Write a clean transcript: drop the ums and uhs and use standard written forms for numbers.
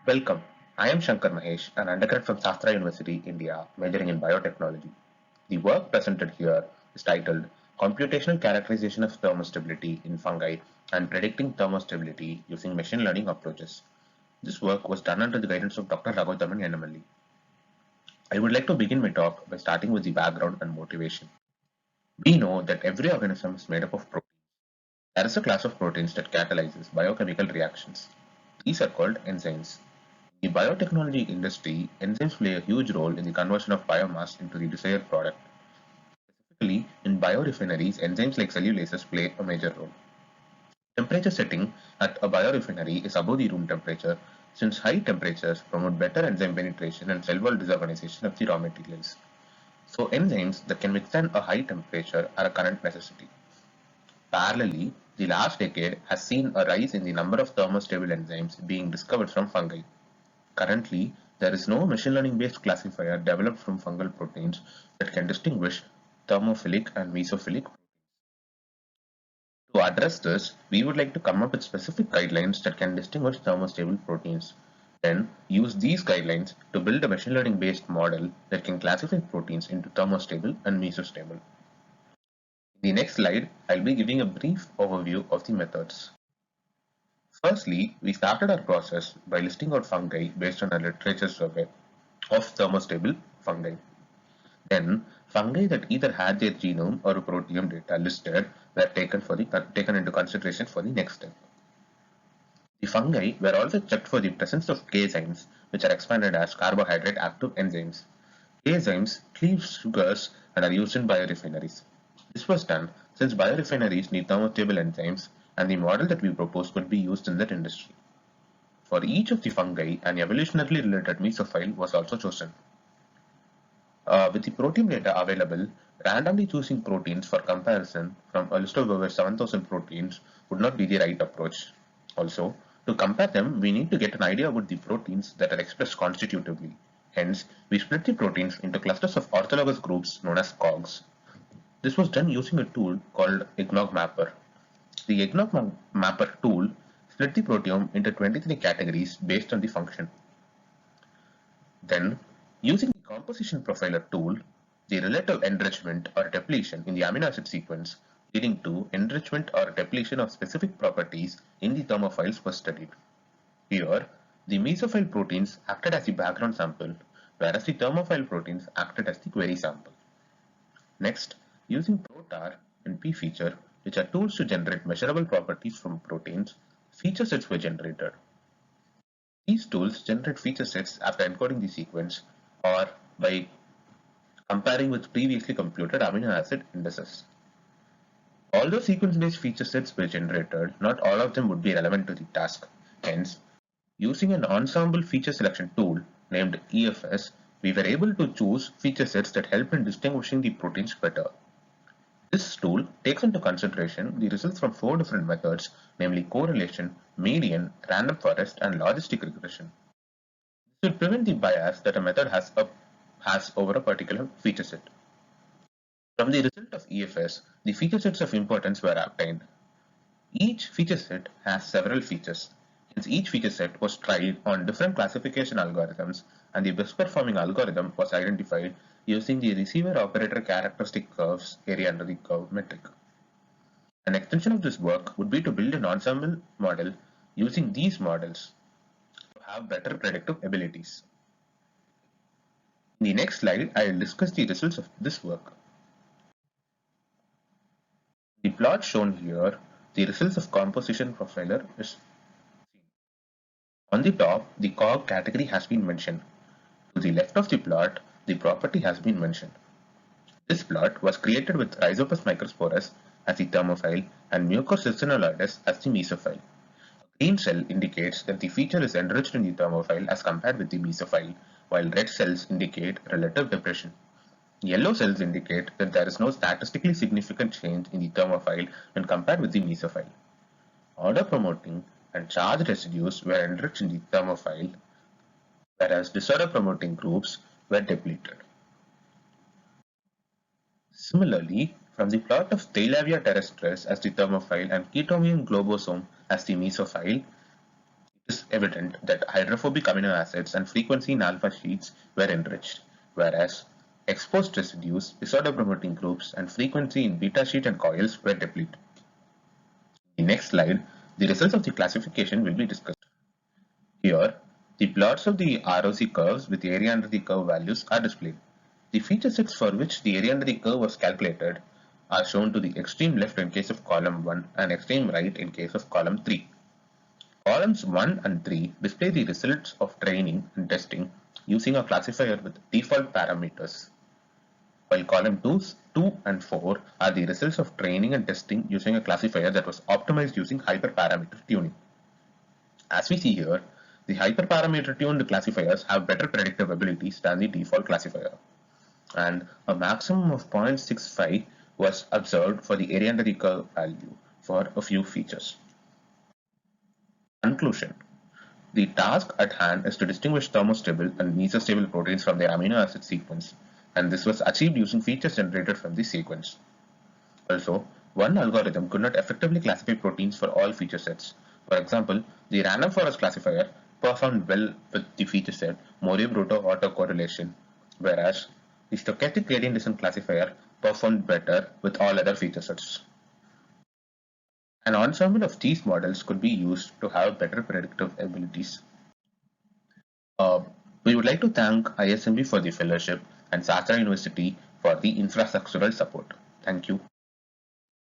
Welcome. I am Shankar Mahesh, an undergrad from Shastra University, India, majoring in biotechnology. The work presented here is titled Computational Characterization of Thermostability in Fungi and Predicting Thermostability Using Machine Learning Approaches. This work was done under the guidance of Dr. Raghavithaman Yanamalli. I would like to begin my talk by starting with the background and motivation. We know that every organism is made up of proteins. There is a class of proteins that catalyzes biochemical reactions. These are called enzymes. In the biotechnology industry, enzymes play a huge role in the conversion of biomass into the desired product. Specifically, in biorefineries, enzymes like cellulases play a major role. Temperature setting at a biorefinery is above the room temperature since high temperatures promote better enzyme penetration and cell wall disorganization of the raw materials. So enzymes that can withstand a high temperature are a current necessity. Parallelly, the last decade has seen a rise in the number of thermostable enzymes being discovered from fungi. Currently, there is no machine learning based classifier developed from fungal proteins that can distinguish thermophilic and mesophilic. To address this, we would like to come up with specific guidelines that can distinguish thermostable proteins. Then, use these guidelines to build a machine learning based model that can classify proteins into thermostable and mesostable. In the next slide, I'll be giving a brief overview of the methods. Firstly, we started our process by listing out fungi based on a literature survey of thermostable fungi. Then, fungi that either had their genome or proteome data listed were taken into consideration for the next step. The fungi were also checked for the presence of K-zymes, which are expanded as carbohydrate active enzymes. K-zymes cleave sugars and are used in biorefineries. This was done since biorefineries need thermostable enzymes, and the model that we proposed could be used in that industry. For each of the fungi, an evolutionarily related mesophile was also chosen. With the protein data available, randomly choosing proteins for comparison from a list of over 7,000 proteins would not be the right approach. Also, to compare them, we need to get an idea about the proteins that are expressed constitutively. Hence, we split the proteins into clusters of orthologous groups known as COGs. This was done using a tool called Eggnog Mapper. The Eggnog Mapper tool split the proteome into 23 categories based on the function. Then, using the composition profiler tool, the relative enrichment or depletion in the amino acid sequence leading to enrichment or depletion of specific properties in the thermophiles was studied. Here, the mesophile proteins acted as the background sample, whereas the thermophile proteins acted as the query sample. Next, using ProTar and pFeature, which are tools to generate measurable properties from proteins, feature sets were generated. These tools generate feature sets after encoding the sequence or by comparing with previously computed amino acid indices. Although sequence-based feature sets were generated, not all of them would be relevant to the task. Hence, using an ensemble feature selection tool named EFS, we were able to choose feature sets that help in distinguishing the proteins better. This tool takes into consideration the results from 4 different methods, namely correlation, median, random forest, and logistic regression. This will prevent the bias that a method has over a particular feature set. From the result of EFS, the feature sets of importance were obtained. Each feature set has several features. Hence, each feature set was tried on different classification algorithms, and the best performing algorithm was identified using the receiver operator characteristic curves area under the curve metric. An extension of this work would be to build an ensemble model using these models to have better predictive abilities. In the next slide, I will discuss the results of this work. The plot shown here, the results of composition profiler is seen. On the top, the COG category has been mentioned. To the left of the plot, the property has been mentioned. This plot was created with Rhizopus microsporus as the thermophile and Mucor cystinoides as the mesophile. A green cell indicates that the feature is enriched in the thermophile as compared with the mesophile, while red cells indicate relative depression. Yellow cells indicate that there is no statistically significant change in the thermophile when compared with the mesophile. Order promoting and charge residues were enriched in the thermophile, whereas disorder promoting groups were depleted. Similarly, from the plot of Theilavia terrestris as the thermophile and Chaetomium globosome as the mesophile, it is evident that hydrophobic amino acids and frequency in alpha sheets were enriched, whereas exposed residues, disorder promoting groups, and frequency in beta sheet and coils were depleted. In the next slide, the results of the classification will be discussed. Here, the plots of the ROC curves with the area under the curve values are displayed. The feature sets for which the area under the curve was calculated are shown to the extreme left in case of column 1 and extreme right in case of column 3. Columns 1 and 3 display the results of training and testing using a classifier with default parameters, while column 2 and 4 are the results of training and testing using a classifier that was optimized using hyperparameter tuning. As we see here, the hyperparameter tuned classifiers have better predictive abilities than the default classifier, and a maximum of 0.65 was observed for the area under the curve value for a few features. Conclusion. The task at hand is to distinguish thermostable and mesostable proteins from their amino acid sequence, and this was achieved using features generated from the sequence. Also, one algorithm could not effectively classify proteins for all feature sets. For example, the random forest classifier performed well with the feature set Morio-Bruto autocorrelation, whereas the stochastic gradient descent classifier performed better with all other feature sets. An ensemble of these models could be used to have better predictive abilities. Uh, we would like to thank ISMB for the fellowship and Sastra University for the infrastructural support. Thank you.